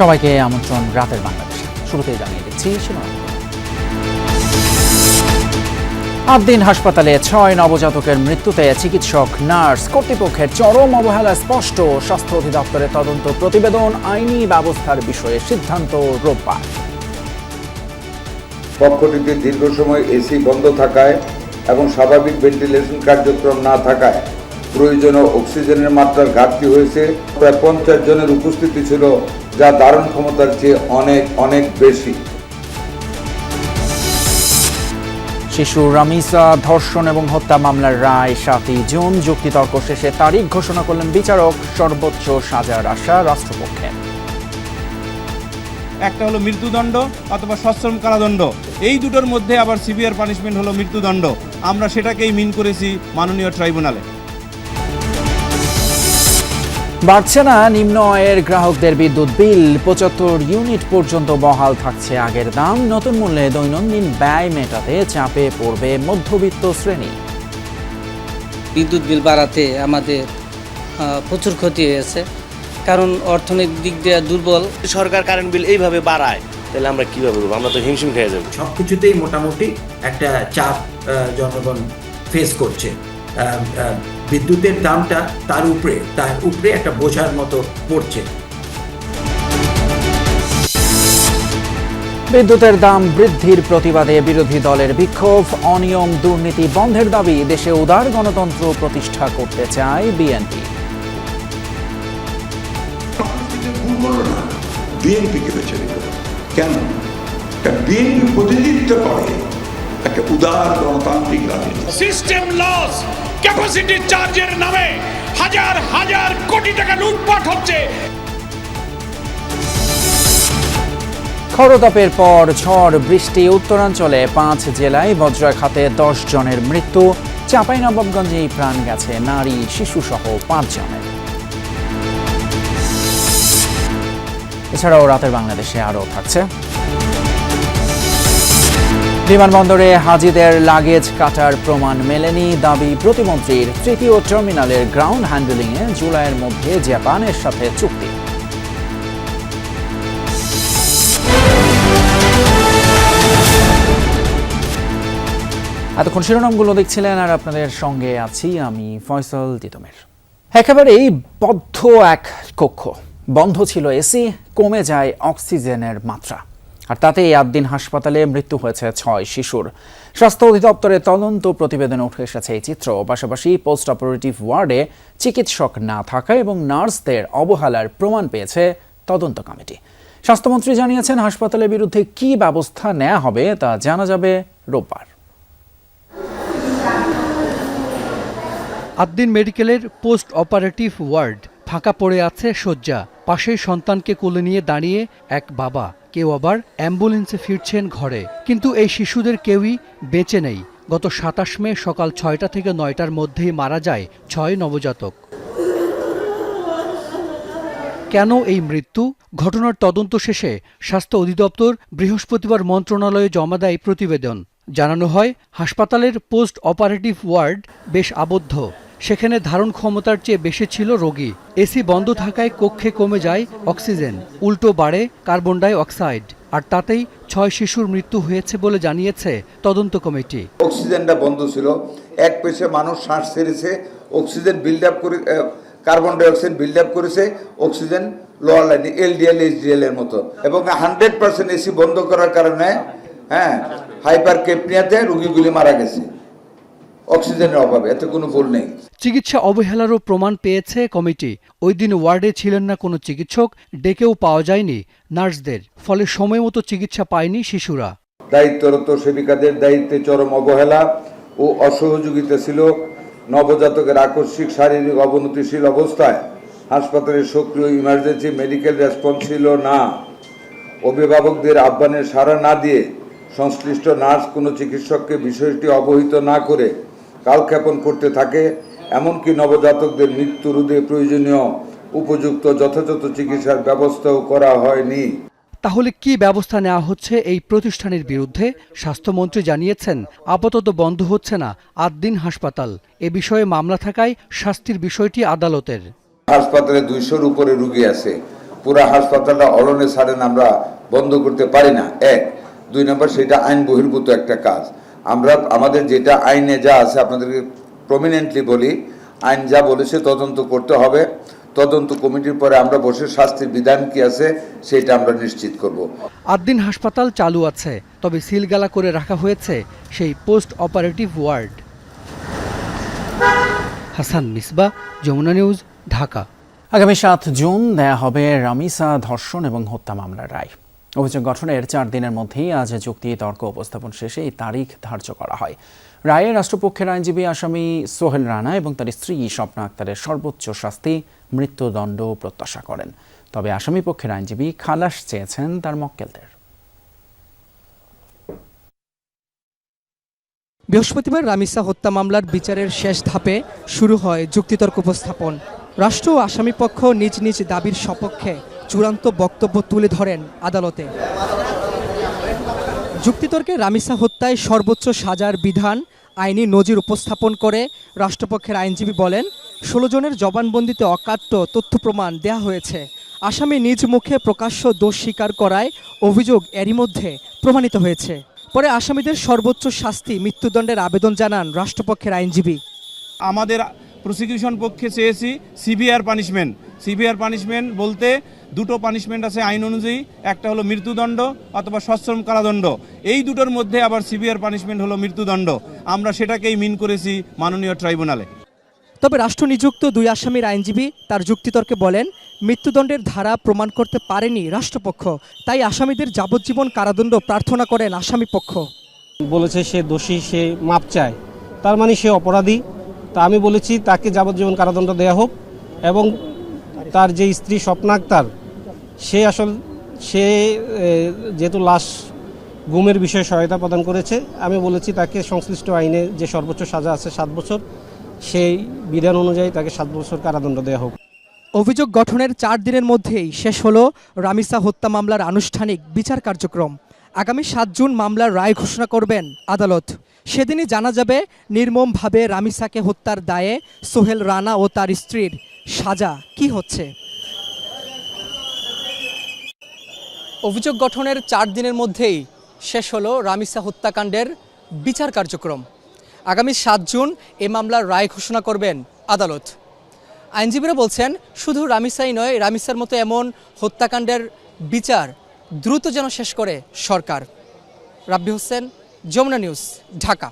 সবাইকে আমন্ত্রণ রাতের বাংলাদেশে। শুরুতেই জানিয়ে দিচ্ছি শিরোনাম। ৮ দিন হাসপাতালে ৬ নবজাতকের মৃত্যুতে চিকিৎসক, নার্স, কর্তৃপক্ষের চরম অবহেলা স্পষ্ট। স্বাস্থ্য অধিদপ্তরের তদন্ত প্রতিবেদন, আইনি ব্যবস্থার বিষয়ে সিদ্ধান্ত রোববার। কক্ষটিতে দীর্ঘ সময় এসি বন্ধ থাকায় এবং স্বাভাবিক ভেন্টিলেশন কার্যক্রম না থাকায় প্রয়োজনীয় অক্সিজেনের মাত্রার ঘাটতি হয়েছে। প্রায় 50 জনের উপস্থিতি ছিল, যা ধারণ ক্ষমতার চেয়ে অনেক বেশি। শিশু রামিসা ধর্ষণ এবং হত্যা মামলার রায় 7 জুন। যুক্তিতর্ক শেষে তারিখ ঘোষণা করলেন বিচারক। সর্বোচ্চ সাজার আশা রাষ্ট্রপক্ষের। একটা হলো মৃত্যুদণ্ড অথবা সশ্রম কারাদণ্ড, এই দুটোর মধ্যে আবার সিভিয়ার পানিশমেন্ট হলো মৃত্যুদণ্ড। আমরা সেটাকেই মিন করেছি মাননীয় ট্রাইব্যুনালে। বাড়ছে না নিম্ন আয়ের গ্রাহকদের বিদ্যুৎ বিল। 75 ইউনিট পর্যন্ত বহাল থাকছে আগের দাম। নতুন মূল্যে দৈনন্দিন ব্যয় মেটাতে চাপে পড়বে মধ্যবিত্ত শ্রেণী। বিদ্যুৎ বিল বাড়াতে আমাদের প্রচুর ক্ষতি হয়েছে, কারণ অর্থনৈতিক দিক দিয়ে দুর্বল। সরকার কারেন্ট বিল এইভাবে বাড়ায়, তাহলে আমরা কিভাবে করবো? আমরা তো হিমশিম খেয়ে যাবো। সবকিছুতেই মোটামুটি একটা চাপ জনগণ ফেস করছে। বিদ্যুতের দামটা তার উপরে একটা বোঝার মতো পড়ছে। বিদ্যুতের দাম বৃদ্ধির প্রতিবাদে বিরোধী দলের বিক্ষোভ। অনিয়ম দুর্নীতি বন্ধের দাবি। দেশে উদার গণতন্ত্র প্রতিষ্ঠা করতে চায় বিএনপি। বিএনপিকে বেছে নিল কেন? বিএনপি প্রতিনিধিত্ব করে একটা উদার গণতান্ত্রিক রাজনীতি। সিস্টেম লস, ক্যাপাসিটি চার্জের নামে হাজার হাজার কোটি টাকা লুটপাট হচ্ছে। খরতাপের পর ঝড় বৃষ্টি। উত্তরাঞ্চলে 5 জেলায় বজ্রাঘাতে 10 জনের মৃত্যু। চাঁপাইনবাবগঞ্জেই প্রাণ গেছে নারী, শিশু সহ 5 জনের। এছাড়াও রাতের বাংলাদেশে আরও থাকছে: বিমানবন্দরে হাজিদের লাগেজ কাটার প্রমাণ মেলেনি, দাবি প্রতিমন্ত্রীর। 3য় টার্মিনালের গ্রাউন্ড হ্যান্ডলিংয়ে জুলাইয়ের মধ্যে জাপানের সাথে চুক্তি। এতক্ষণ শিরোনামগুলো দেখছিলেন, আর আপনাদের সঙ্গে আছি আমি ফয়সাল তিতুমির। একেবারেই বদ্ধ এক কক্ষ, বন্ধ ছিল এসি, কমে যায় অক্সিজেনের মাত্রা, আর তাতেই 8 দিন হাসপাতালে মৃত্যু হয়েছে 6 শিশুর। স্বাস্থ্য অধিদপ্তরের তদন্ত প্রতিবেদনে উঠে এসেছে এই চিত্র। পাশাপাশি পোস্ট অপারেটিভ ওয়ার্ডে চিকিৎসক না থাকা এবং নার্সদের অবহেলার প্রমাণ পেয়েছে তদন্ত কমিটি। স্বাস্থ্যমন্ত্রী জানিয়েছেন, হাসপাতালের বিরুদ্ধে কী ব্যবস্থা নেওয়া হবে তা জানা যাবে রোববার। 8 দিন মেডিকেলের পোস্ট অপারেটিভ ওয়ার্ড ফাঁকা পড়ে আছে শয্যা। পাশেই সন্তানকে কোলে নিয়ে দাঁড়িয়ে এক বাবা, কেউ আবার অ্যাম্বুলেন্সে ফিরছেন ঘরে। কিন্তু এই শিশুদের কেউই বেঁচে নেই। গত 27 মে সকাল 6টা থেকে 9টার মধ্যেই মারা যায় 6 নবজাতক। কেন এই মৃত্যু? ঘটনার তদন্ত শেষে স্বাস্থ্য অধিদপ্তর বৃহস্পতিবার মন্ত্রণালয়ে জমা দেয় প্রতিবেদন। জানানো হয়, হাসপাতালের পোস্ট অপারেটিভ ওয়ার্ড বেশ আবদ্ধ। সেখানে ধারণ ক্ষমতার চেয়ে বেশি ছিল রোগী। এসি বন্ধ থাকায় কক্ষে কমে যায় অক্সিজেন, উল্টো বাড়ে কার্বন ডাই অক্সাইড, আর তাতেই 6 শিশুর মৃত্যু হয়েছে বলে জানিয়েছে তদন্ত কমিটি। অক্সিজেনটা বন্ধ ছিল, এক পেশে মানুষ শ্বাস ছেড়েছে, অক্সিজেন বিল্ড আপ করে, carbon die oxide build up করেছে, অক্সিজেন লোয়ার লাইনে এলডিএল এইচডিএল এর মতো, এবং 100% এসি বন্ধ করার কারণে হাইপার কেপনিয়াতে রোগীগুলি মারা গেছে অক্সিজেনের অভাবে। এতে কোনো ভুল নেই। চিকিৎসা অবহেলারও প্রমাণ পেয়েছে কমিটি। ওই দিন ওয়ার্ডে ছিলেন না কোনো চিকিৎসক, ডেকেও পাওয়া যায়নি নার্সদের, ফলে সময় মতো চিকিৎসা পায়নি শিশুরা। দায়িত্বরত সেবিকাদের দায়িত্বে চরম অবহেলা ও অসহযোগিতা ছিল। নবজাতকের আকস্মিক শারীরিক অবনতিশীল অবস্থায় হাসপাতালের সক্রিয় ইমার্জেন্সি মেডিকেল রেসপন্স ছিল না। অভিভাবকদের আহ্বানের সাড়া না দিয়ে সংশ্লিষ্ট নার্স কোনো চিকিৎসককে বিষয়টি অবহিত না করে কালক্ষেপণ করতে থাকে। এমনকি নবজাতকদের মৃত্যু রোধে প্রয়োজনীয় উপযুক্ত যথাযথ চিকিৎসার ব্যবস্থাও করা হয়নি। তাহলে কি ব্যবস্থা নেওয়া হচ্ছে এই প্রতিষ্ঠানের বিরুদ্ধে? স্বাস্থ্যমন্ত্রী জানিয়েছেন, আপাতত বন্ধ হচ্ছে না 8 দিন হাসপাতাল। এ বিষয়ে মামলা থাকায় শাস্তির বিষয়টি আদালতের। হাসপাতালে 200-র উপরে রোগী আছে, পুরা হাসপাতালটা অরণে ছাড়েন আমরা বন্ধ করতে পারি না। 1, 2 নম্বর সেটা আইন বহির্ভূত একটা কাজ। আমরা আমাদের যেটা আইনে যা আছে আপনাদেরকে প্রমিনেন্টলি বলি, আইন যা বলেছে তদন্ত করতে হবে। তদন্ত কমিটির পরে আমরা বসে শাস্তির বিধান কি আছে সেটা আমরা নিশ্চিত করব। 8 দিন হাসপাতাল চালু আছে, তবে সিলগালা করে রাখা হয়েছে সেই post operative ward. Hasan Misba, Jamuna news, Dhaka. আগামী 7 জুন দেয়া হবে রামিসা ধর্ষণ এবং হত্যা মামলার রায়। অভিযোগ গঠনের 4 দিনের মধ্যেই আজ যুক্তি তর্ক উপস্থাপন শেষে এই তারিখ ধার্য করা হয়। রায়ে রাষ্ট্রপক্ষের আইনজীবী আসামি সোহেল রানা এবং তার স্ত্রী স্বপ্না আক্তারের সর্বোচ্চ শাস্তি মৃত্যুদণ্ড প্রত্যাশা করেন। তবে আসামি পক্ষের আইনজীবী খালাস চেয়েছেন তার মক্কেলদের। বৃহস্পতিবার রামিসা হত্যা মামলার বিচারের শেষ ধাপে শুরু হয় যুক্তিতর্ক উপস্থাপন। রাষ্ট্র ও আসামিপক্ষ নিজ নিজ দাবির সপক্ষে চূড়ান্ত বক্তব্য তুলে ধরেন আদালতে। যুক্তিতর্কে রামিসা হত্যায় সর্বোচ্চ সাজার বিধান আইনি নজির উপস্থাপন করে রাষ্ট্রপক্ষের আইনজীবী বলেন, 16 জনের জবানবন্দিতে অকাট্য তথ্য প্রমাণ দেয়া হয়েছে। আসামি নিজ মুখে প্রকাশ্য দোষ স্বীকার করায় অভিযোগ এরই মধ্যে প্রমাণিত হয়েছে। পরে আসামিদের সর্বোচ্চ শাস্তি মৃত্যুদণ্ডের আবেদন জানান রাষ্ট্রপক্ষের আইনজীবী। আমাদের প্রসিকিউশন পক্ষে চেয়েছি সিভিয়ার পানিশমেন্ট। সিভিয়ার পানিশমেন্ট বলতে দুটো পানিশমেন্ট আছে আইন অনুযায়ী, একটা হলো মৃত্যুদণ্ড অথবা সশ্রম কারাদণ্ড। এই দুটোর মধ্যে আবার সিভিয়ার পানিশমেন্ট হলো মৃত্যুদণ্ড। আমরা সেটাকেই মিন করেছি মাননীয় ট্রাইব্যুনালে। তবে রাষ্ট্র নিযুক্ত 2 আসামির আইনজীবী তার যুক্তিতর্কে বলেন, মৃত্যুদণ্ডের ধারা প্রমাণ করতে পারেনি রাষ্ট্রপক্ষ, তাই আসামিদের যাবজ্জীবন কারাদণ্ড প্রার্থনা করেন আসামিপক্ষ। বলেছে সে দোষী, সে মাপ চায়, তার মানে সে অপরাধী। তা আমি বলেছি তাকে যাবজ্জীবন কারাদণ্ড দেওয়া হোক এবং তার যে স্ত্রী স্বপ্না আক্তার সে যেহেতু লাশ গুমের বিষয়ে সহায়তা প্রদান করেছে, আমি বলেছি তাকে সংশ্লিষ্ট আইনে যে সর্বোচ্চ সাজা আছে 7 বছর, সেই বিধান অনুযায়ী তাকে 7 বছর কারাদণ্ড দেওয়া হোক। অভিযোগ গঠনের 4 দিনের মধ্যেই শেষ হলো রামিসা হত্যা মামলার আনুষ্ঠানিক বিচার কার্যক্রম। আগামী 7 জুন মামলার রায় ঘোষণা করবেন আদালত। সেদিনই জানা যাবে নির্মমভাবে রামিসাকে হত্যার দায়ে সোহেল রানা ও তার স্ত্রীর সাজা কি হচ্ছে। অভিযোগ গঠনের 4 দিনের মধ্যেই শেষ হলো রামিসা হত্যাকাণ্ডের বিচার কার্যক্রম। আগামী 7 জুন এ মামলার রায় ঘোষণা করবেন আদালত। আইনজীবীরা বলছেন, শুধু রামিসাই নয়, রামিসার মতো এমন হত্যাকাণ্ডের বিচার দ্রুত যেন শেষ করে সরকার। রাব্বি হোসেন, যমুনা নিউজ, ঢাকা।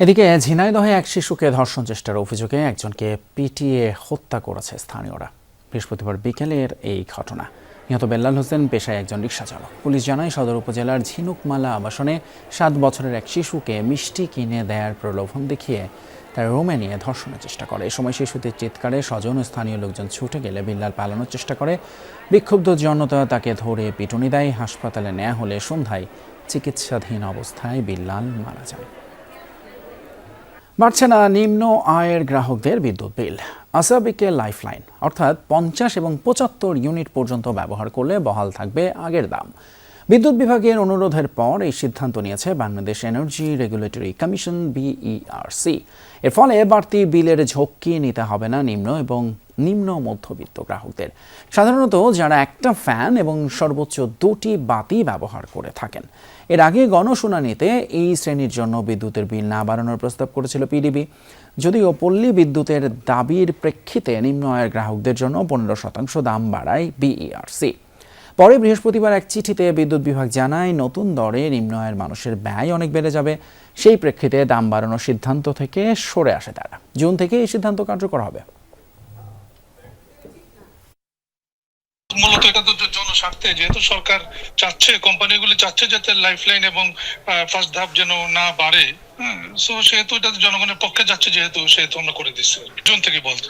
এদিকে ঝিনাইদহে এক শিশুকে ধর্ষণ চেষ্টার অভিযোগে একজনকে পিটিয়ে হত্যা করেছে স্থানীয়রা। বৃহস্পতিবার বিকেলের এই ঘটনা। নিহত বেল্লাল হোসেন পেশায় একজন রিকশা চালক। পুলিশ জানায়, সদর উপজেলার ঝিনুকমালা আবাসনে 7 বছরের এক শিশুকে মিষ্টি কিনে দেয়ার প্রলোভন দেখিয়ে তার রুমে নিয়ে ধর্ষণের চেষ্টা করে। এ সময় শিশুটির চিৎকারে স্বজন ও স্থানীয় লোকজন ছুটে গেলে বিল্লাল পালানোর চেষ্টা করে। বিক্ষুব্ধ জনতা তাকে ধরে পিটুনি দেয়। হাসপাতালে নেওয়া হলে সন্ধ্যায় চিকিৎসাধীন অবস্থায় বিল্লাল মারা যায়। বাড়ছে না নিম্ন আয়ের গ্রাহকদের বিদ্যুৎ বিল। আসাবিকে লাইফলাইন অর্থাৎ 50 এবং 75 ইউনিট পর্যন্ত ব্যবহার করলে বহাল থাকবে আগের দাম। বিদ্যুৎ বিভাগের অনুরোধের পর এই সিদ্ধান্ত নিয়েছে Bangladesh energy regulatory commission BERC। এর ফলে বাড়তি বিলের ঝক্কি নিতে হবে না নিম্ন এবং নিম্ন মধ্যবিত্ত গ্রাহকদের। সাধারণত যারা একটা ফ্যান এবং সর্বোচ্চ 2টি বাতি ব্যবহার করে থাকেন। এর আগে গণশুনানিতে এই শ্রেণীর জন্য বিদ্যুতের বিল না বাড়ানোর প্রস্তাব করেছিল PDB। যদিও পল্লী বিদ্যুতের দাবির প্রেক্ষিতে নিম্ন আয়ের গ্রাহকদের জন্য 15% দাম বাড়ায় BERC। পরে বৃহস্পতিবার এক চিঠিতে বিদ্যুৎ বিভাগ জানায়, নতুন দরে নিম্ন আয়ের মানুষের ব্যয় অনেক বেড়ে যাবে। সেই প্রেক্ষিতে দাম বাড়ানোর সিদ্ধান্ত থেকে সরে আসে তারা। জুন থেকে এই সিদ্ধান্ত কার্যকর হবে। মূলত এটা তো জনস্বার্থে, যেহেতু সরকার চাচ্ছে, কোম্পানিগুলি চাচ্ছে যাতে লাইফলাইন এবং ফার্স্ট ধাপ যেন না বাড়ে, সো সেহেতু এটা জনগণের পক্ষে যাচ্ছে, সেহেতু আমরা করে দিচ্ছি। জুন থেকে বলতে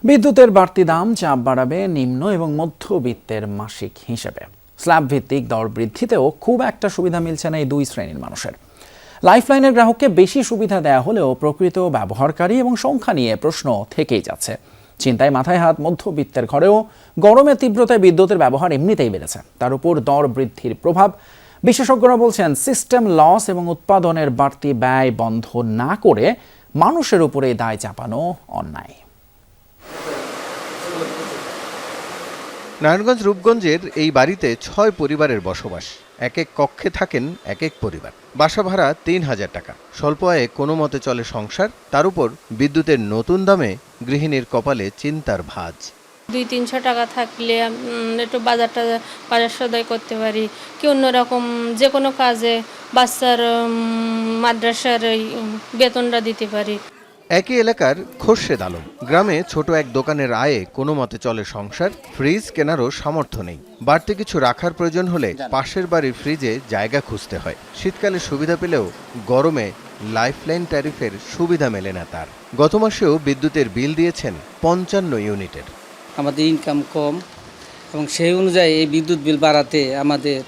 বিদ্যুতের বাড়তি দাম চাপ বাড়াবে নিম্ন এবং মধ্যবিত্তের মাসিক হিসেবে। স্ল্যাব ভিত্তিক দর বৃদ্ধিতেও খুব একটা সুবিধা মিলছে না এই 2 শ্রেণীর মানুষের। লাইফলাইনের গ্রাহককে বেশি সুবিধা দেয়া হলেও প্রকৃত ব্যবহারকারী এবং সংখ্যা নিয়ে প্রশ্ন থেকেই যাচ্ছে। চিন্তায় মাথায় হাত মধ্যবিত্তের ঘরেও। গরমের তীব্রতায় বিদ্যুতের ব্যবহার এমনিতেই বেড়েছে, তার উপর দর বৃদ্ধির প্রভাব। বিশেষজ্ঞরা বলছেন, সিস্টেম লস এবং উৎপাদনের বাড়তি ব্যয় বন্ধ না করে মানুষের উপরে দায় চাপানো অন্যায়। নারায়ণগঞ্জ রূপগঞ্জের এই বাড়িতে 6 পরিবারের বসবাস। এক এক কক্ষে থাকেন এক এক পরিবার। বাসা ভাড়া 3000 টাকা। স্বল্প আয়ে কোনো মতে চলে সংসার, তার উপর বিদ্যুতের নতুন দামে গৃহিণীর কপালে চিন্তার ভাঁজ। 200-300 টাকা থাকলে একটু বাজার সদাই করতে পারি, কি অন্যরকম যে কোনো কাজে বাচ্চার মাদ্রাসার বেতনটা দিতে পারি। একই এলাকার খোরশেদ আলম গ্রামে ছোট এক দোকানের আয়ে কোনো মতে চলে সংসার। ফ্রিজ কেনারও সামর্থ্য নেই। বাড়তি কিছু রাখার প্রয়োজন হলে পাশের বাড়ির ফ্রিজে জায়গা খুঁজতে হয়। শীতকালে সুবিধা পেলেও গরমে লাইফলাইন ট্যারিফের সুবিধা মেলে না তার। গত মাসেও বিদ্যুতের বিল দিয়েছেন 55 ইউনিটের। আমাদের ইনকাম কম এবং সেই অনুযায়ী এই বিদ্যুৎ বিল বাড়াতে আমাদের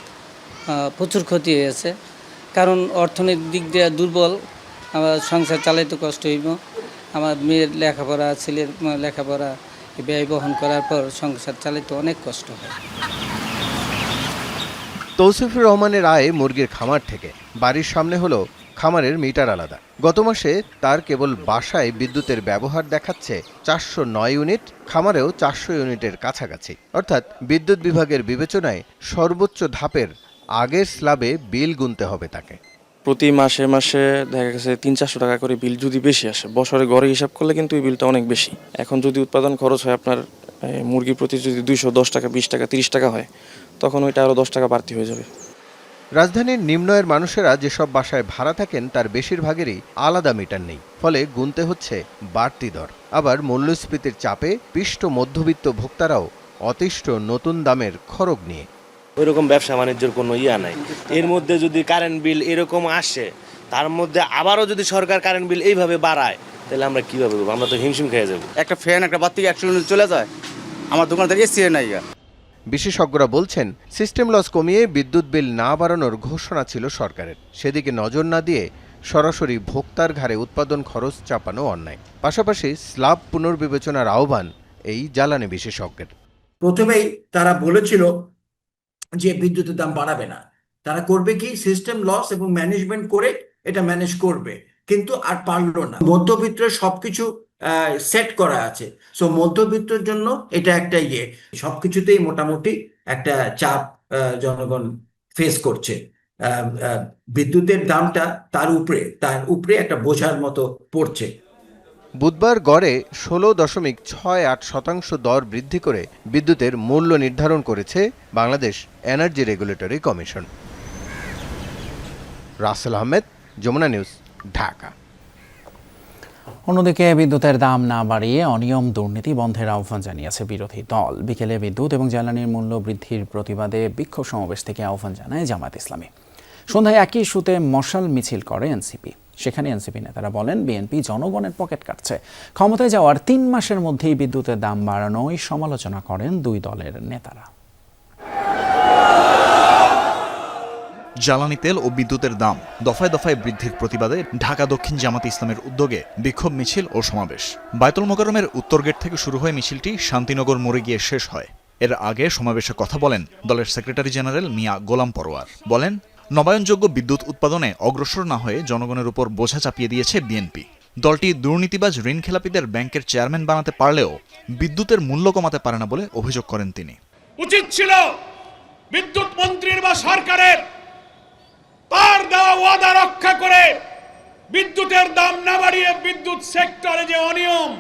প্রচুর ক্ষতি হয়েছে। কারণ অর্থনৈতিক দিক দিয়ে দুর্বল, আমার সংসার চালাইতে কষ্ট হইব। আমার মেয়ের লেখাপড়া, ছেলের লেখাপড়া ব্যয় বহন করার পর সংসার চালাইতে অনেক কষ্ট হয়। তৌসিফুর রহমানের আয় মুরগির খামার থেকে। বাড়ির সামনে হলো খামারের মিটার আলাদা। গত মাসে তার কেবল বাসায় বিদ্যুতের ব্যবহার দেখাচ্ছে 409 ইউনিট, খামারেও 400 ইউনিটের কাছাকাছি। অর্থাৎ বিদ্যুৎ বিভাগের বিবেচনায় সর্বোচ্চ ধাপের আগের স্ল্যাবে বিল গুনতে হবে তাকে। প্রতি মাসে মাসে দেখা গেছে 300-400 টাকা করে বিল যদি বেশি আসে, বছরে গড়ে হিসাব করলে কিন্তু এই বিলটা অনেক বেশি। এখন যদি উৎপাদন খরচ হয় আপনার মুরগি প্রতি যদি 210 টাকা, 20 টাকা, 30 টাকা হয়, তখন ওইটা আরও 10 টাকা বাড়তি হয়ে যাবে। রাজধানীর নিম্নয়ের মানুষেরা যেসব বাসায় ভাড়া থাকেন তার বেশিরভাগেরই আলাদা মিটার নেই, ফলে গুনতে হচ্ছে বাড়তি দর। আবার মূল্যস্ফীতির চাপে পিষ্ট মধ্যবিত্ত ভোক্তারাও অতিষ্ঠ নতুন দামের খরগ নিয়ে। ওইরকম ব্যবসা বাণিজ্যের কোনো ইয়া নাই। এর মধ্যে যদি কারেন্ট বিল এরকম আসে, তার মধ্যে আবারও যদি সরকার কারেন্ট বিল এইভাবে বাড়ায়, তাহলে আমরা কীভাবে করবো? আমরা তো হিমশিম খেয়ে যাবো। একটা ফ্যান, একটা বাতি 100 ইউনিট চলে যায়, আমার দোকান থেকে এসি নাই। বিশেষজ্ঞরা বলছেন, সিস্টেম লস কমিয়ে বিদ্যুৎ বিল না বাড়ানোর ঘোষণা ছিল সরকারের। সেদিকে নজর না দিয়ে সরাসরি ভোক্তার ঘাড়ে উৎপাদন খরচ চাপানো অন্যায়। পাশাপাশি স্ল্যাব পুনর্বিবেচনার আহ্বান এই জ্বালানি বিশেষজ্ঞের। প্রথমেই তারা বলেছিল যে বিদ্যুতের দাম বাড়াবে না, তারা করবে কি সিস্টেম লস এবং ম্যানেজমেন্ট করে এটা ম্যানেজ করবে, কিন্তু আর পারলো না। মধ্যবিত্তের সবকিছু সেট করা আছে, সো মধ্যবিত্তের জন্য এটা একটা সবকিছুতেই মোটামুটি একটা চাপ জনগণ ফেস করছে। বিদ্যুতের দামটা তার উপরে একটা বোঝার মতো পড়ছে। বুধবার গড়ে 16.68% দর বৃদ্ধি করে বিদ্যুতের মূল্য নির্ধারণ করেছে Bangladesh energy regulatory commission. Rasel Ahmed, Jamuna news, Dhaka. অন্যদিকে বিদ্যুতের দাম না বাড়িয়ে অনিয়ম দুর্নীতি বন্ধের আহ্বান জানিয়েছে বিরোধী দল। বিকেলে বিদ্যুৎ এবং জ্বালানির মূল্য বৃদ্ধির প্রতিবাদে বিক্ষোভ সমাবেশ থেকে আহ্বান জানায় জামায়াত ইসলামী। সন্ধ্যায় একই ইস্যুতে মশাল মিছিল করে এনসিপি। সেখানে এনসিপি নেতারা বলেন, বিএনপি জনগণের পকেট কাটছে। ক্ষমতায় যাওয়ার 3 মাসের মধ্যেই বিদ্যুতের দাম বাড়ানোয় সমালোচনা করেন দুই দলের নেতারা। জ্বালানি তেল ও বিদ্যুতের দাম দফায় দফায় বৃদ্ধির প্রতিবাদে ঢাকা দক্ষিণ জামাত ইসলামের উদ্যোগে বিক্ষোভ মিছিল ও সমাবেশ। বায়তুল মোকাররমের উত্তর গেট থেকে শুরু হয়ে মিছিলটি শান্তিনগর মোড়ে গিয়ে শেষ হয়। এর আগে সমাবেশে কথা বলেন দলের সেক্রেটারি জেনারেল মিয়া গোলাম পরোয়ার। বলেন, নবায়নযোগ্য বিদ্যুৎ উৎপাদনে অগ্রসর না হয়ে জনগণের উপর বোঝা চাপিয়ে দিয়েছে বিএনপি। দলটি দুর্নীতিবাজ ঋণ খেলাপিদের ব্যাংকের চেয়ারম্যান বানাতে পারলেও বিদ্যুতের মূল্য কমাতে পারে না বলে অভিযোগ করেন তিনি। উচিত ছিল বিদ্যুৎ মন্ত্রীর বা সরকারের তার দেওয়া ওয়াদা রক্ষা করে বিদ্যুতের দাম না বাড়িয়ে বিদ্যুৎ সেক্টরে যে অনিয়ম,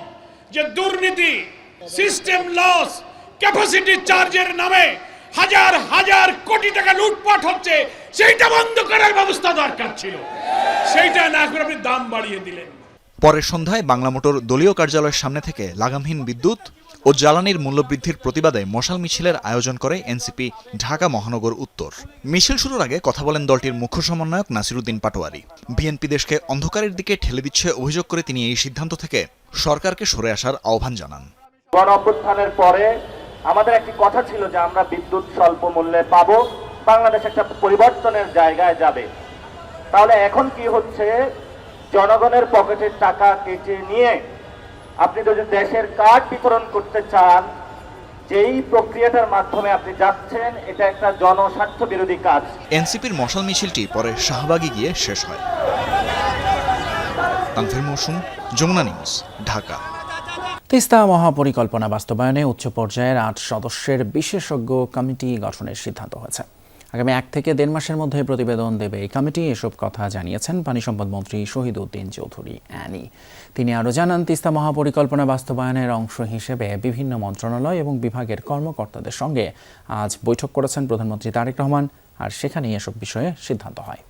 যে দুর্নীতি, সিস্টেম লস, ক্যাপাসিটি চার্জের নামে হাজার হাজার কোটি টাকা লুটপাট হচ্ছে, সেইটা বন্ধ করার ব্যবস্থা দরকার ছিল। সেইটা না করে আপনি দাম বাড়িয়ে দিলেন। পরের সন্ধ্যায় বাংলা মোটর দলীয় কার্যালয়ের সামনে থেকে লাগামহীন বিদ্যুৎ ও জ্বালানির মূল্যবৃদ্ধির প্রতিবাদে মশাল মিছিলের আয়োজন করে এনসিপি ঢাকা মহানগর উত্তর। মিছিল শুরুর আগে কথা বলেন দলটির মুখ্য সমন্বয়ক নাসিরউদ্দিন পাটোয়ারি। বিএনপি দেশকে অন্ধকারের দিকে ঠেলে দিচ্ছে অভিযোগ করে তিনি এই সিদ্ধান্ত থেকে সরকারকে সরে আসার আহ্বান জানান। গণ অভ্যুত্থানের পরে আমাদের একটি কথা ছিল যে আমরা বিদ্যুৎ স্বল্প মূল্যে পাবো, বাংলাদেশ একটা পরিবর্তনের জায়গায় যাবে। তাহলে এখন কি হচ্ছে, জনগণের পকেটের টাকা কেটে নিয়ে আপনি যদি দেশের কার্ড বিতরণ করতে চান, যেই প্রক্রিয়াটার মাধ্যমে আপনি যাচ্ছেন, এটা একটা জনস্বার্থ বিরোধী কাজ। এনসিপির মশাল মিছিলটি পরে শাহবাগে গিয়ে শেষ হয়। তানভীর মৌসুম, যমুনা নিউজ, ঢাকা। তিস্তা মহাপরিকল্পনা বাস্তবায়নে উচ্চ পর্যায়ের ৮ সদস্যের বিশেষজ্ঞ কমিটি গঠনের সিদ্ধান্ত হয়েছে। আগামী ১ থেকে ১.৫ মাসের মধ্যে প্রতিবেদন দেবে এই কমিটি। এসব কথা জানিয়েছেন পানি সম্পদ মন্ত্রী শহীদ উদ্দিন চৌধুরী অ্যানি। তিনি আরও জানান, তিস্তা মহাপরিকল্পনা বাস্তবায়নের অংশ হিসেবে বিভিন্ন মন্ত্রণালয় এবং বিভাগের কর্মকর্তাদের সঙ্গে আজ বৈঠক করেছেন প্রধানমন্ত্রী তারেক রহমান, আর সেখানেই এসব বিষয়ে সিদ্ধান্ত হয়।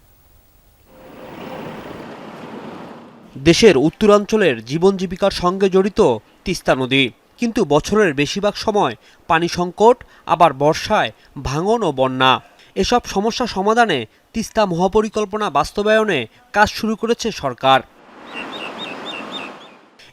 দেশের উত্তরাঞ্চলের জীবন জীবিকার সঙ্গে জড়িত তিস্তা নদী, কিন্তু বছরের বেশিরভাগ সময় পানি সংকট, আবার বর্ষায় ভাঙন ও বন্যা। এসব সমস্যা সমাধানে তিস্তা মহাপরিকল্পনা বাস্তবায়নে কাজ শুরু করেছে সরকার।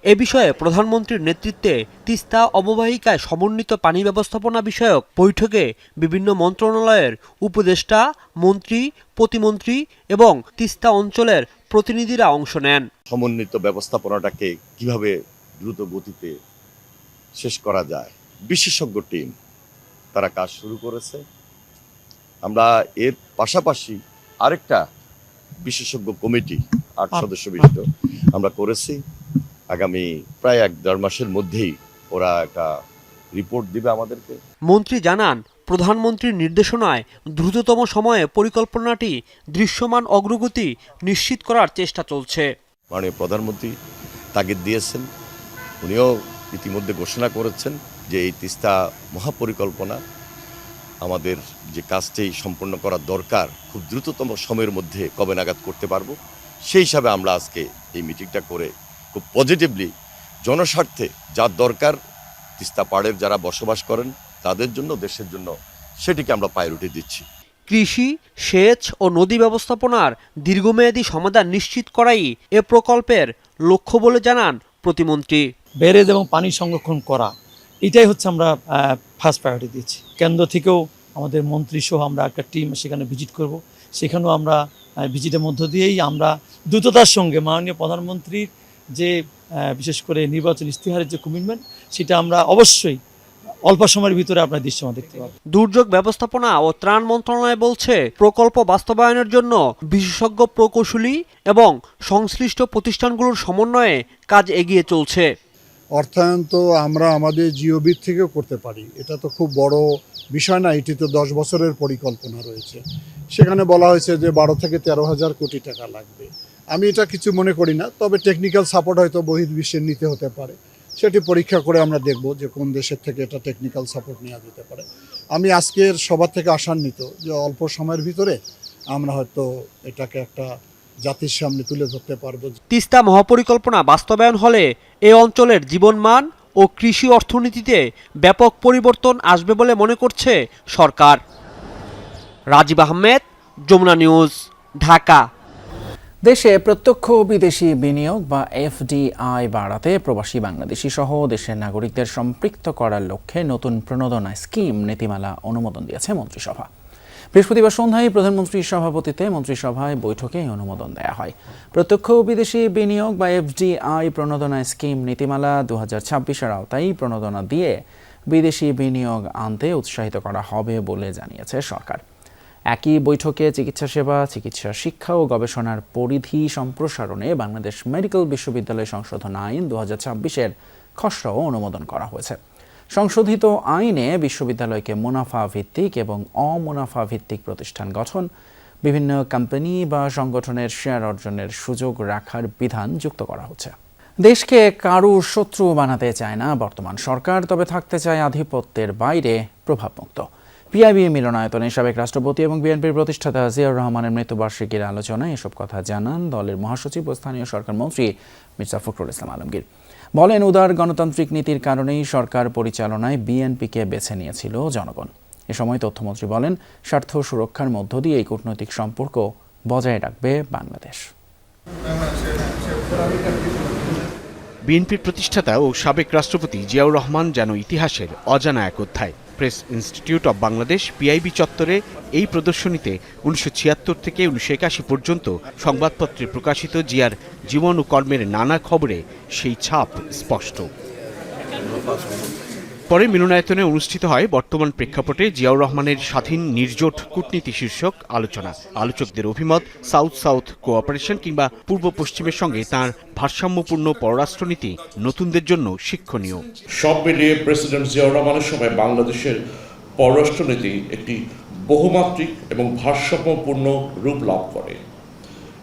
এ বিষয়ে প্রধানমন্ত্রীর নেতৃত্বে তিস্তা অববাহিকায় সমন্বিত পানি ব্যবস্থাপনা বিষয়ক বৈঠকে বিভিন্ন মন্ত্রণালয়ের উপদেষ্টা, মন্ত্রী, প্রতিমন্ত্রী এবং তিস্তা অঞ্চলের প্রতিনিধিরা অংশ নেন। সমন্বিত ব্যবস্থাপনাটাকে কিভাবে দ্রুত গতিতে শেষ করা যায়, বিশেষজ্ঞ টিম তারা কাজ শুরু করেছে। আমরা এর পাশাপাশি আরেকটা বিশেষজ্ঞ কমিটি ৮ সদস্য বিশিষ্ট আমরা করেছি। আগামী প্রায় ১-১.৫ মাসের মধ্যেই ওরা একটা রিপোর্ট দিবে আমাদেরকে। মন্ত্রী জানান, প্রধানমন্ত্রীর নির্দেশনায় দ্রুততম সময়ে পরিকল্পনাটি দৃশ্যমান অগ্রগতি নিশ্চিত করার চেষ্টা চলছে। মাননীয় প্রধানমন্ত্রী তাগিদ দিয়েছেন, উনিও ইতিমধ্যে ঘোষণা করেছেন যে এই তিস্তা মহাপরিকল্পনা আমাদের যে কাজটি সম্পন্ন করা দরকার খুব দ্রুততম সময়ের মধ্যে কবে নাগাদ করতে পারবো, সেই হিসাবে আমরা আজকে এই মিটিংটা করে খুব পজিটিভলি জনস্বার্থে যা দরকার তিস্তা পাড়ের যারা বসবাস করেন তাদের জন্য, দেশের জন্য, সেটিকে আমরা প্রায়োরিটি দিচ্ছি। কৃষি, সেচ ও নদী ব্যবস্থাপনার দীর্ঘমেয়াদী সমাধান নিশ্চিত করাই এ প্রকল্পের লক্ষ্য বলে জানান প্রতিমন্ত্রী। ব্যারেজ এবং পানি সংরক্ষণ করা, এটাই হচ্ছে আমরা ফার্স্ট প্রায়োরিটি দিচ্ছি। কেন্দ্র থেকেও আমাদের মন্ত্রী সহ আমরা একটা টিম সেখানে ভিজিট করব। সেখানেও আমরা ভিজিটের মধ্য দিয়েই আমরা দ্রুততার সঙ্গে মাননীয় প্রধানমন্ত্রীর যে বিশেষ করে নির্বাচন ইস্তেহারের যে কমিটমেন্ট, সেটা আমরা অবশ্যই অল্প সময়ের ভিতরে আপনার দৃশ্যমান দেখতে পাবেন। দুর্যোগ ব্যবস্থাপনা ও ত্রাণ মন্ত্রণালয় বলছে, প্রকল্প বাস্তবায়নের জন্য বিশেষজ্ঞ প্রকৌশলী এবং সংশ্লিষ্ট প্রতিষ্ঠানগুলোর সমন্বয়ে কাজ এগিয়ে চলছে। অর্থায়ন তো আমরা আমাদের জিওবি থেকেও করতে পারি, এটা তো খুব বড় বিষয় না। এটি তো 10 বছরের পরিকল্পনা রয়েছে, সেখানে বলা হয়েছে যে 12 থেকে 13,000 কোটি টাকা লাগবে। আমি এটা কিছু মনে করি না, তবে টেকনিক্যাল সাপোর্ট হয়তো বহির্বিশ্বের নিতে হতে পারে, সেটি পরীক্ষা করে আমরা দেখব যে কোন দেশের থেকে এটা টেকনিক্যাল সাপোর্ট নেওয়া যেতে পারে। আমি আজকের সবার থেকে আশান্বিত যে অল্প সময়ের ভিতরে আমরা হয়তো এটাকে একটা জাতির সামনে তুলে ধরতে পারবো। তিস্তা মহাপরিকল্পনা বাস্তবায়ন হলে এ অঞ্চলের জীবনমান ও কৃষি অর্থনীতিতে ব্যাপক পরিবর্তন আসবে বলে মনে করছে সরকার। রাজীব আহমেদ, যমুনা নিউজ, ঢাকা। দেশে প্রত্যক্ষ বিদেশি বিনিয়োগ বা এফডিআই বাড়াতে প্রবাসী বাংলাদেশি সহ দেশের নাগরিকদের সম্পৃক্ত করার লক্ষ্যে নতুন প্রণোদনা স্কিম নীতিমালা অনুমোদন দিয়েছে মন্ত্রিসভা। বৃহস্পতিবার সন্ধ্যায় প্রধানমন্ত্রীর সভাপতিত্বে মন্ত্রিসভায় বৈঠকে অনুমোদন দেয়া হয়। প্রত্যক্ষ বিদেশি বিনিয়োগ বা এফডিআই প্রণোদনা স্কিম নীতিমালা 2026-এর আওতায় প্রণোদনা দিয়ে বিদেশি বিনিয়োগ আনতে উৎসাহিত করা হবে বলে জানিয়েছে সরকার। একই বৈঠকে চিকিৎসা সেবা, চিকিৎসা শিক্ষা ও গবেষণার পরিধি সম্প্রসারণে বাংলাদেশ মেডিকেল বিশ্ববিদ্যালয় সংশোধন আইন 2026-এর খসড়াও অনুমোদন করা হয়েছে। সংশোধিত আইনে বিশ্ববিদ্যালয়কে মুনাফা ভিত্তিক এবং অমুনাফা ভিত্তিক প্রতিষ্ঠান গঠন, বিভিন্ন কোম্পানি বা সংগঠনের শেয়ার অর্জনের সুযোগ রাখার বিধান যুক্ত করা হচ্ছে। দেশকে কারুর শত্রু বানাতে চায় না বর্তমান সরকার, তবে থাকতে চায় আধিপত্যের বাইরে প্রভাবমুক্ত। পিআইবি মিলনায়তনে সাবেক রাষ্ট্রপতি এবং বিএনপির প্রতিষ্ঠাতা জিয়াউর রহমানের মৃত্যুবার্ষিকীর আলোচনায় এসব কথা জানান দলের মহাসচিব ও স্থানীয় সরকার মন্ত্রী মির্জা ফখরুল ইসলাম আলমগীর। বলেন, উদার গণতান্ত্রিক নীতির কারণেই সরকার পরিচালনায় বিএনপিকে বেছে নিয়েছিল জনগণ। এ সময় তথ্যমন্ত্রী বলেন, স্বার্থ সুরক্ষার মধ্য দিয়ে এই কূটনৈতিক সম্পর্ক বজায় রাখবে বাংলাদেশ। বিএনপির প্রতিষ্ঠাতা ও সাবেক রাষ্ট্রপতি জিয়াউর রহমান যেন ইতিহাসের অজানা এক অধ্যায়। Press institute of Bangladesh PIB চত্বরে এই প্রদর্শনীতে 1976 থেকে 1981 পর্যন্ত সংবাদপত্রে প্রকাশিত জিয়ার জীবন ও কর্মের নানা খবরে সেই ছাপ স্পষ্ট। পরে মিলনায়তনে অনুষ্ঠিত হয় বর্তমান প্রেক্ষাপটে জিয়াউর রহমানের স্বাধীন নির্জোট কূটনীতি শীর্ষক আলোচনা। আলোচকদের অভিমত, সাউথ সাউথ কোঅপারেশন কিংবা পূর্ব পশ্চিমের সঙ্গে তাঁর ভারসাম্যপূর্ণ পররাষ্ট্রনীতি নতুনদের জন্য শিক্ষণীয়। সব মিলিয়ে প্রেসিডেন্ট জিয়াউর রহমানের সময় বাংলাদেশের পররাষ্ট্রনীতি একটি বহুমাত্রিক এবং ভারসাম্যপূর্ণ রূপ লাভ করে।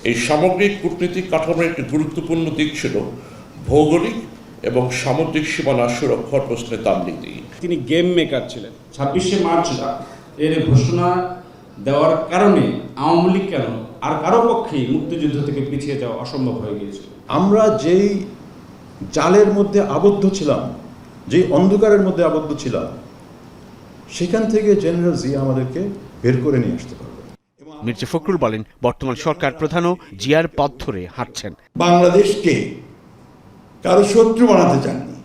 এই সামগ্রিক কূটনীতিক কাঠামোর একটি গুরুত্বপূর্ণ দিক ছিল ভৌগোলিক এবং সামুদ্রিক সীমানা সুরক্ষার প্রশ্নে তার নীতি। তিনি গেম মেকার ছিলেন। 26শে মার্চ এর ঘোষণা দেওয়ার কারণে আওয়ামী লীগ কেন আর কারো পক্ষেই মুক্তিযুদ্ধ থেকে পিছিয়ে যাওয়া অসম্ভব হয়ে গিয়েছিল। আমরা যেই জালের মধ্যে আবদ্ধ ছিলাম, যেই অন্ধকারের মধ্যে আবদ্ধ ছিলাম, সেখান থেকে জেনারেল জিয়া আমাদেরকে বের করে নিয়ে আসতে পারবে। মির্জা ফখরুল বলেন, বর্তমান সরকার প্রধানও জিয়ার পথ ধরে হাঁটছেন। বাংলাদেশকে কারো শত্রু বানাতে চাননি,